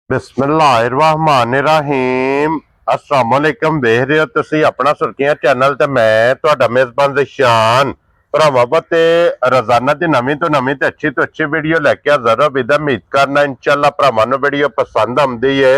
बिस्मिल्लाहिर्रहमानिर्रहीम अस्सलाम वालेकुम। देख रहे हो तुसी अपना सुर्खियां चैनल ते मैं तुहाडा मेजबान ज़िशान भरावां ते रोजाना दी नवीं तो नवीं ते अच्छी वीडियो लैके हाज़र हो। विदा उम्मीद करना इंशाअल्लाह भरावां नूं वीडियो पसंद आउंदी है।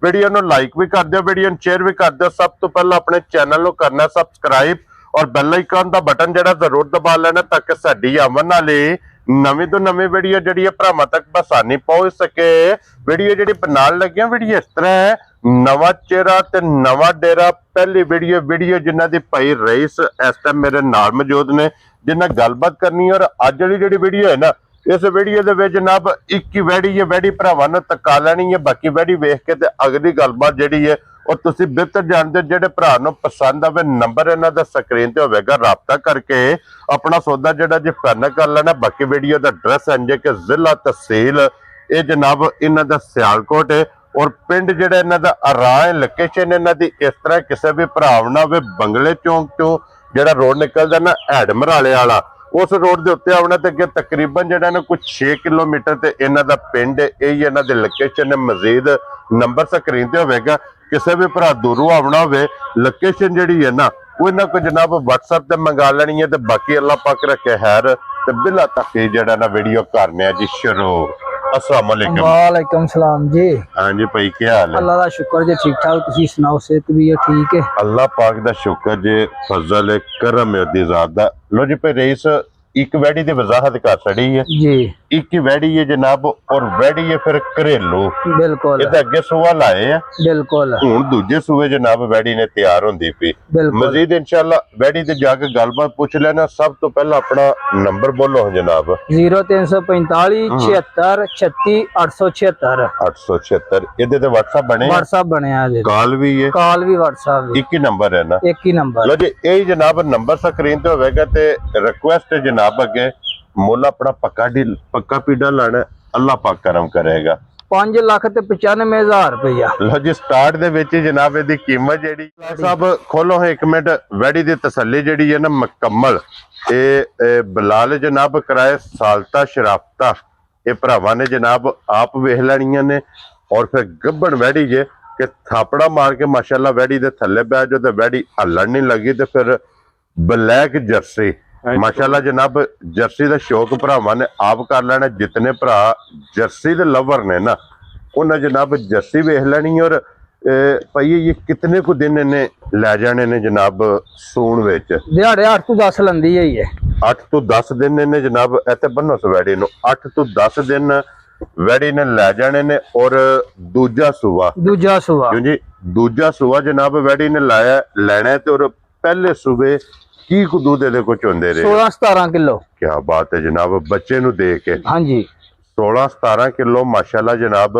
वीडियो नूं लाइक भी कर दिओ, वीडियो नूं शेयर भी कर दिओ। सब तो पहला अपने चैनल नूं करना सबसक्राइब और बेल आइकन दा बटन जिहड़ा जरूर दबा लेना ताकि साडी आवन वाली नवीं तो नवीं वीडियो जिहड़ी भरावां तक बसानी पहुंच सके। वीडियो जिहड़ी बनाण लगे वीडियो इस तरह है, नवा चेहरा ते नवा डेरा। पहली वीडियो जिन्हां दी भाई रईस इस टाइम मेरे नाल मौजूद ने जिन्हां गलबात करनी है। और अज वाली जिहड़ी वीडियो है ना, इस वीडियो दे विच जनाब एक ही वैड़ी है, वैड़ी भरावां नूं तका लैनी है। बाकी वैड़ी वेख के ते अगली गलबात जिहड़ी है और तुसीं बेहतर जानदे, जिहड़े भरा नूं पसंद आवे नंबर इन्हां दा स्क्रीन ते होवेगा, राबता करके अपना सौदा जिहड़ा जी फाइनल कर लेना। बाकी वीडियो दा एड्रैस इंज के जिला तहसील ये जनाब इन्हां दा सियालकोट है और पिंड जिहड़ा इन्हां दा अराह लोकेशन इन्हां दी इस तरह किसी भी भराव ना होवे। बंगले चौंक चों जिहड़ा रोड निकलदा ना हैड मराले वाला, उस रोड के उत्ते आना तो अगे तकरीबन जिहड़ा ना कुछ 6 किलोमीटर ते इन्हां दा पिंड है। यही इन्हां दी लोकेशन है। मजीद नंबर स्क्रीन ते होवेगा। किसी भी भरा दूरों आना होवे लोकेशन जिहड़ी है ना वो इन्हां को जनाब WhatsApp ते मंगा लेनी है। तो बाकी अल्लाह पाक रखे खैर ते बिला तक जिहड़ा ना वीडियो करने जी शुरू। अस्सलाम वालेकुम। वालेकुम सलाम जी। हाँ जी भाई, क्या हाल है? अल्लाह दा शुक्र जी, ठीक ठाक। तुसी सुनाओ, सेहत भी है ठीक है? अल्लाह पाक दा शुक्र जे, फजल है, करम है दी ज़ात दा। लो जी भाई रईस एक वैड़ी दी वजाहत कर छड़ी है जी। एक ही वैड़ी है जनाब और वैड़ी है फिर घरेलू। बिल्कुल इहदे अगे सूआ लाए हैं, बिल्कुल हुण दूजे सूए जनाब वैड़ी ने तैयार होंदी पई। मजीद इंशाअल्लाह वैड़ी ते जाके गलबात पूछ लेना। सब तो पहला अपना नंबर बोलो जनाब। 0345 76 36 876 876। इहदे ते WhatsApp बने, WhatsApp बनया जी, कॉल भी है, कॉल भी WhatsApp भी, एक ही नंबर है ना? एक ही नंबर। लो जी यही जनाब नंबर स्क्रीन ते होवेगा ते रिक्वेस्ट है जनाब अगे मुल अपना पक्का पीड़ा लाना, अल्लाह पाक करम करेगा। 5,95,000 रुपया। लो जी स्टार्ट दे विच जनाब इहदी कीमत जेडी साहब खोलो है एक मिनट। वैड़ी दी तसल्ली जेडी है ना मुकम्मल ए बिलाल जनाब कराए सालता शराफता ये भरावां ने जनाब आप वेख लैणियां ने। और फिर गब्बन वैड़ी जे कि थापड़ा मार के माशाल्लाह वैड़ी दे थल्ले बै जो ते वैड़ी हल्लण नहीं लगी। ते फिर ब्लैक जर्सी माशाल्लाह जनाब जर्सी का शौक भरावां ने आप कर लेना। जितने भरा जर्सी दे लवर ने ना उन्हें जनाब जर्सी वेख लैनी। और भाई ये कितने को दिन इन्हें लै जाने ने जनाब सूण विच? दिहाड़े 8 तो 10 लंदी है। 8 तो 10 दिन इन्हें जनाब इत्थे बन्नो वैड़ी नूं 8 तो 10 दिन वैड़ी ने लै जाने ने। और दूजा सूआ क्यों जी दूजा सूआ जनाब वैड़ी ने लाया लैना है। तो और पहले सूबे की को दूध दे कुछ होंदे रहे 16-17 किलो। क्या बात है जनाब, बच्चे नु दे के। हाँ जी 16-17 किलो माशाल्लाह जनाब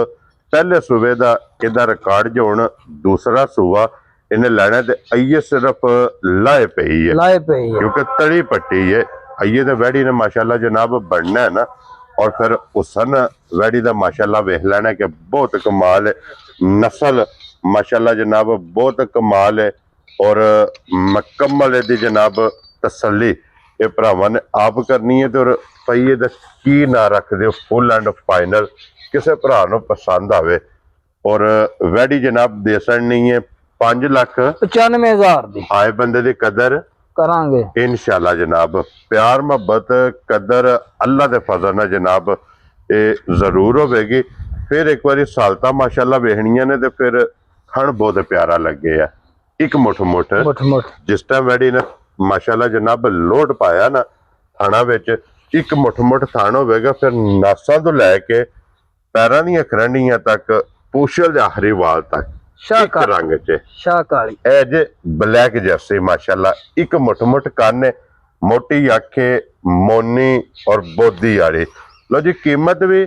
पहले सूबे दा इहदा रिकॉर्ड जो हुण दूसरा सूआ इन्हें लैना ते आइए सिर्फ लाए पई है क्योंकि तड़ी पट्टी है। आइए तो वैड़ी ने माशाल्लाह जनाब बढ़ना है ना। और फिर हुसन वैड़ी दा माशाल्लाह वेख लेना कि बहुत कमाल है। नस्ल माशाल्लाह जनाब बहुत कमाल है। और मुकम्मल दी जनाब तसल्ली ये भरावां ने आप करनी है। तो भाई ये की ना रख दो फुल एंड फाइनल किसी भरा नूं पसंद आवे। और वैड़ी जनाब दे सड़नी है 5,95,000 दी। आए बंदे दी कदर करांगे इंशाल्लाह जनाब। प्यार मोहब्बत कदर अल्लाह दे फजल नाल जनाब ये जरूर होवेगी। फिर एक बारी सालता माशाल्लाह वेखनियां ने ते फिर खण बहुत प्यारा लगे है। एक मुठ जिस टाइम वैड़ी ने माशाल्लाह जनाब लोड पाया ना थाना विच एक मुठ थान होवेगा। फिर नासा तो लैके पैरां दी खरंडियां तक पूछल दे आखिरी वाल तक एक रंग च शाह काली ए जे ब्लैक जर्सी माशाल्लाह। एक मुठ काने मोटी आखे मोनी और बोधी वाली। लो जी कीमत भी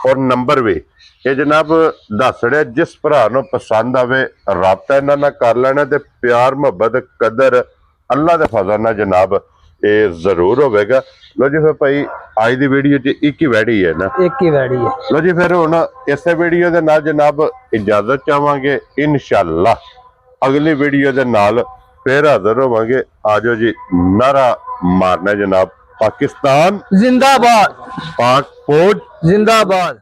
और नंबर भी ये जनाब दस रहा। जिस भरा नूं पसंद आवे राबता इन्हां नाल कर लेना। ते प्यार मोहब्बत कदर अल्लाह दे फजल नाल जनाब ये जरूर होवेगा। लो जी फिर भाई आज दी वीडियो च एक ही वैड़ी है ना? एक ही वैड़ी है। लो जी फिर हुण इस वीडियो दे नाल जनाब इजाजत चाहांगे। इंशाअल्लाह अगली वीडियो दे नाल फिर हाजिर होवांगे। आजो जी नारा मारना जनाब पाकिस्तान जिंदाबाद, पाक फौज जिंदाबाद।